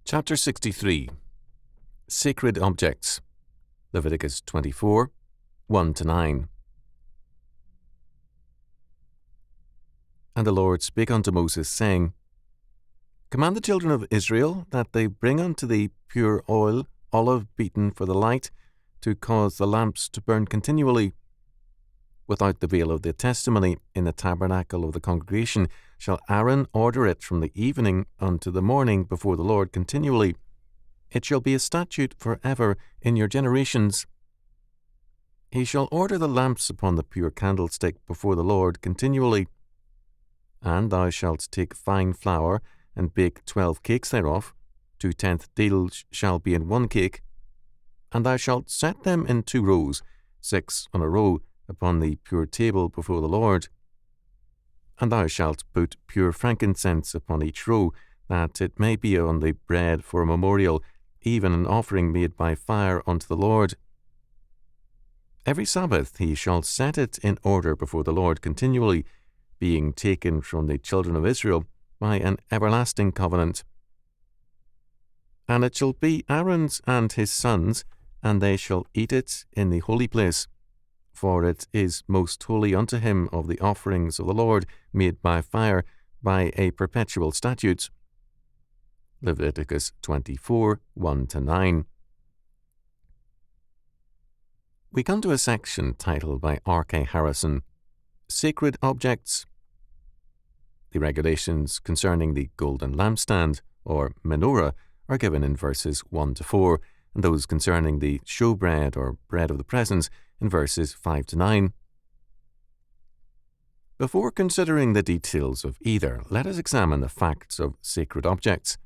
Chapter 63 Sacred Objects, Leviticus 24, 1-9. And the Lord spake unto Moses, saying, Command the children of Israel that they bring unto thee pure oil, olive beaten for the light, to cause the lamps to burn continually. Without the veil of the testimony, in the tabernacle of the congregation, shall Aaron order it from the evening unto the morning before the Lord continually. It shall be a statute for ever in your generations. He shall order the lamps upon the pure candlestick before the Lord continually. And thou shalt take fine flour, and bake 12 cakes thereof. 2/10 deals shall be in one cake. And thou shalt set them in 2 rows, 6 on a row, upon the pure table before the Lord. And thou shalt put pure frankincense upon each row, that it may be on the bread for a memorial, even an offering made by fire unto the Lord. Every Sabbath he shall set it in order before the Lord continually, being taken from the children of Israel by an everlasting covenant. And it shall be Aaron's and his sons, and they shall eat it in the holy place, for it is most holy unto him of the offerings of the Lord made by fire, by a perpetual statute. Leviticus 24, 1-9. We come to a section titled by R.K. Harrison, Sacred Objects. The regulations concerning the golden lampstand, or Menorah, are given in verses 1-4, and those concerning the showbread, or bread of the presence, in verses 5-9. Before considering the details of either, let us examine the facts of sacred objects.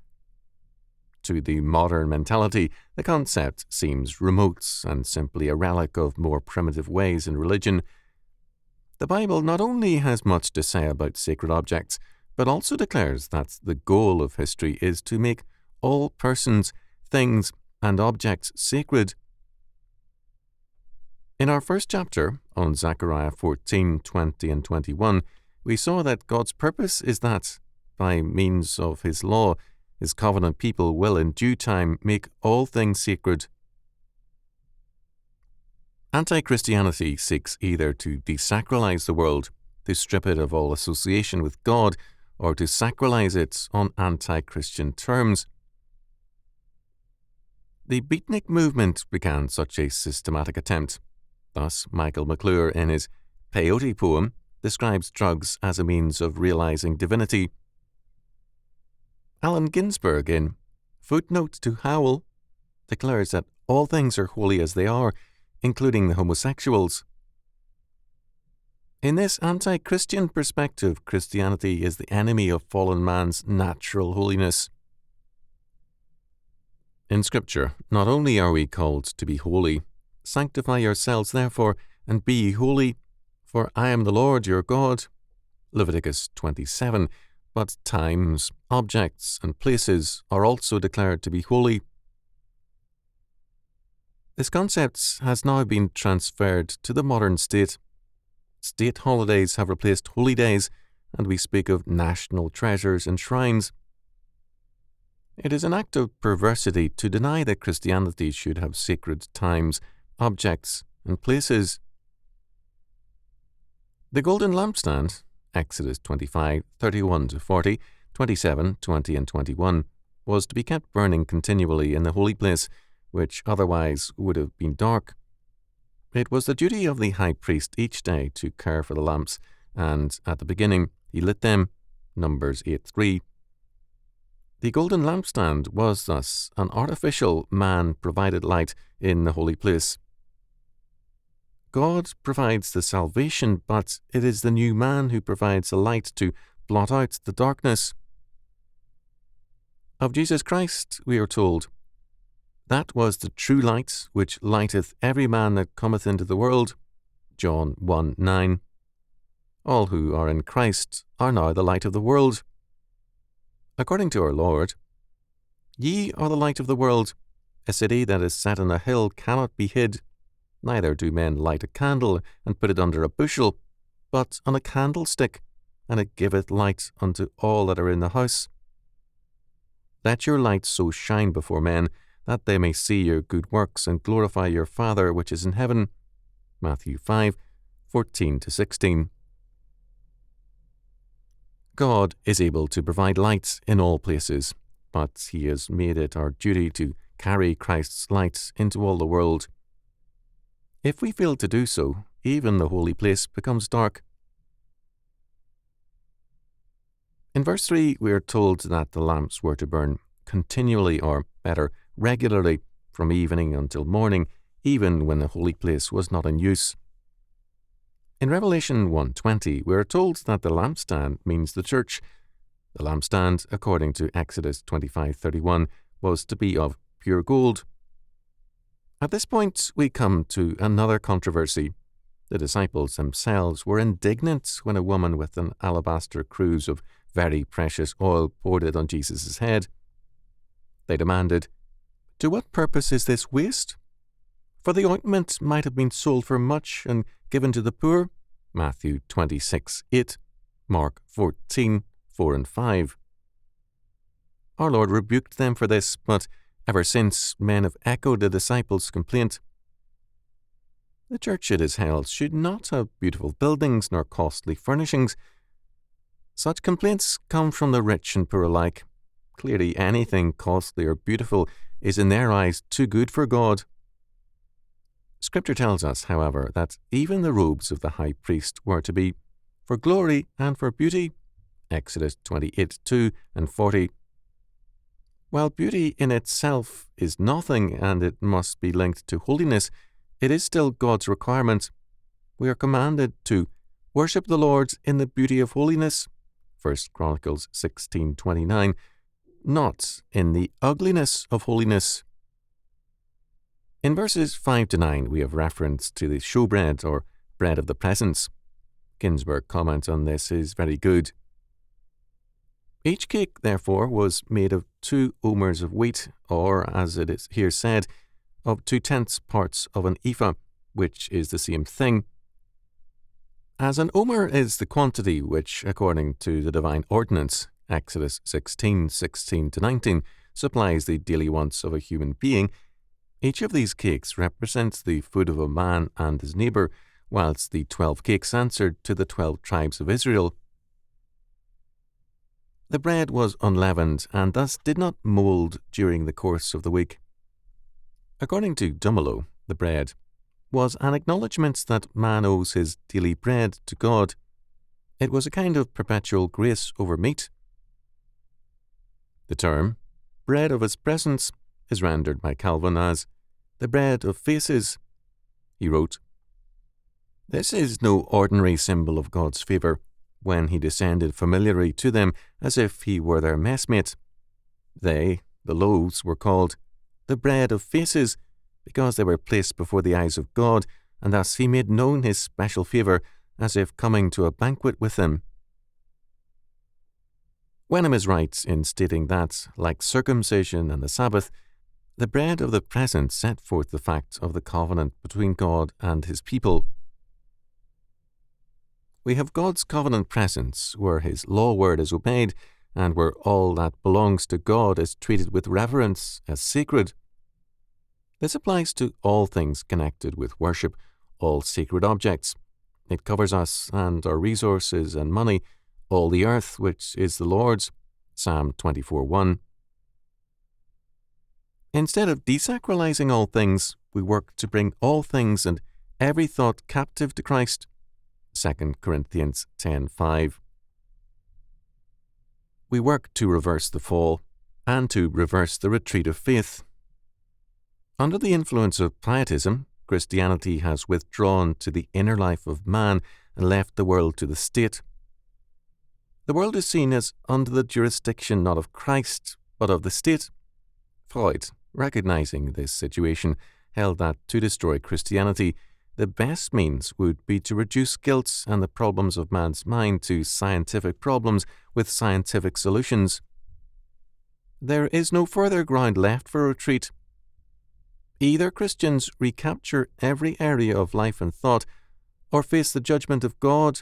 To the modern mentality, the concept seems remote and simply a relic of more primitive ways in religion. The Bible not only has much to say about sacred objects, but also declares that the goal of history is to make all persons, things, and objects sacred. In our first chapter, on Zechariah 14, 20 and 21, we saw that God's purpose is that, by means of His law, His covenant people will in due time make all things sacred. Anti-Christianity seeks either to desacralize the world, to strip it of all association with God, or to sacralize it on anti-Christian terms. The beatnik movement began such a systematic attempt. Thus, Michael McClure, in his Peyote poem, describes drugs as a means of realizing divinity. Allen Ginsberg, in Footnote to Howell, declares that all things are holy as they are, including the homosexuals. In this anti-Christian perspective, Christianity is the enemy of fallen man's natural holiness. In Scripture, not only are we called to be holy, sanctify yourselves therefore, and be ye holy, for I am the Lord your God, Leviticus 27, but times, objects, and places are also declared to be holy. This concept has now been transferred to the modern state. State holidays have replaced holy days, and we speak of national treasures and shrines. It is an act of perversity to deny that Christianity should have sacred times, objects, and places. The golden lampstand, Exodus 25, 31-40, 27, 20 and 21, was to be kept burning continually in the holy place, which otherwise would have been dark. It was the duty of the high priest each day to care for the lamps, and at the beginning he lit them, Numbers 8:3. The golden lampstand was thus an artificial man-provided light in the holy place. God provides the salvation, but it is the new man who provides the light to blot out the darkness. Of Jesus Christ we are told, that was the true light which lighteth every man that cometh into the world, John 1:9. All who are in Christ are now the light of the world. According to our Lord, ye are the light of the world. A city that is set on a hill cannot be hid. Neither do men light a candle and put it under a bushel, but on a candlestick, and it giveth light unto all that are in the house. Let your light so shine before men, that they may see your good works and glorify your Father which is in heaven. Matthew 5:14-16. God is able to provide light in all places, but He has made it our duty to carry Christ's light into all the world. If we fail to do so, even the holy place becomes dark. In verse 3, we are told that the lamps were to burn continually, or better, regularly, from evening until morning, even when the holy place was not in use. In Revelation 1:20, we are told that the lampstand means the church. The lampstand, according to Exodus 25:31, was to be of pure gold. At this point, we come to another controversy. The disciples themselves were indignant when a woman with an alabaster cruse of very precious oil poured it on Jesus' head. They demanded, "To what purpose is this waste? For the ointment might have been sold for much and given to the poor." Matthew 26:8, Mark 14:4 and 5. Our Lord rebuked them for this, but ever since men have echoed the disciples' complaint. The church, it is held, should not have beautiful buildings nor costly furnishings. Such complaints come from the rich and poor alike. Clearly, anything costly or beautiful is in their eyes too good for God. Scripture tells us, however, that even the robes of the high priest were to be for glory and for beauty. Exodus 28:2 and 40. While beauty in itself is nothing and it must be linked to holiness, it is still God's requirement. We are commanded to worship the Lord in the beauty of holiness, 1 Chronicles 16:29, not in the ugliness of holiness. In verses 5-9, we have reference to the showbread, or bread of the presence. Ginsburg's comment on this is very good. Each cake, therefore, was made of 2 omers of wheat, or, as it is here said, of 2/10 parts of an ephah, which is the same thing. As an omer is the quantity which, according to the divine ordinance, Exodus 16:16-19, supplies the daily wants of a human being, each of these cakes represents the food of a man and his neighbour, whilst the 12 cakes answered to the 12 tribes of Israel. The bread was unleavened and thus did not mould during the course of the week. According to Dumelow, the bread was an acknowledgement that man owes his daily bread to God. It was a kind of perpetual grace over meat. The term, bread of his presence, is rendered by Calvin as the bread of faces. He wrote, "This is no ordinary symbol of God's favour, when he descended familiarly to them as if he were their messmate. They, the loaves, were called the bread of faces, because they were placed before the eyes of God, and thus he made known his special favour, as if coming to a banquet with them." Wenham is right in stating that, like circumcision and the Sabbath, the bread of the present set forth the fact of the covenant between God and his people. We have God's covenant presence, where his law word is obeyed, and where all that belongs to God is treated with reverence as sacred. This applies to all things connected with worship, all sacred objects. It covers us and our resources and money, all the earth which is the Lord's, Psalm 24:1. Instead of desacralizing all things, we work to bring all things and every thought captive to Christ, 2 Corinthians 10:5. We work to reverse the fall and to reverse the retreat of faith. Under the influence of pietism, Christianity has withdrawn to the inner life of man and left the world to the state. The world is seen as under the jurisdiction not of Christ, but of the state. Freud, recognizing this situation, held that to destroy Christianity, the best means would be to reduce guilt and the problems of man's mind to scientific problems with scientific solutions. There is no further ground left for retreat. Either Christians recapture every area of life and thought, or face the judgment of God,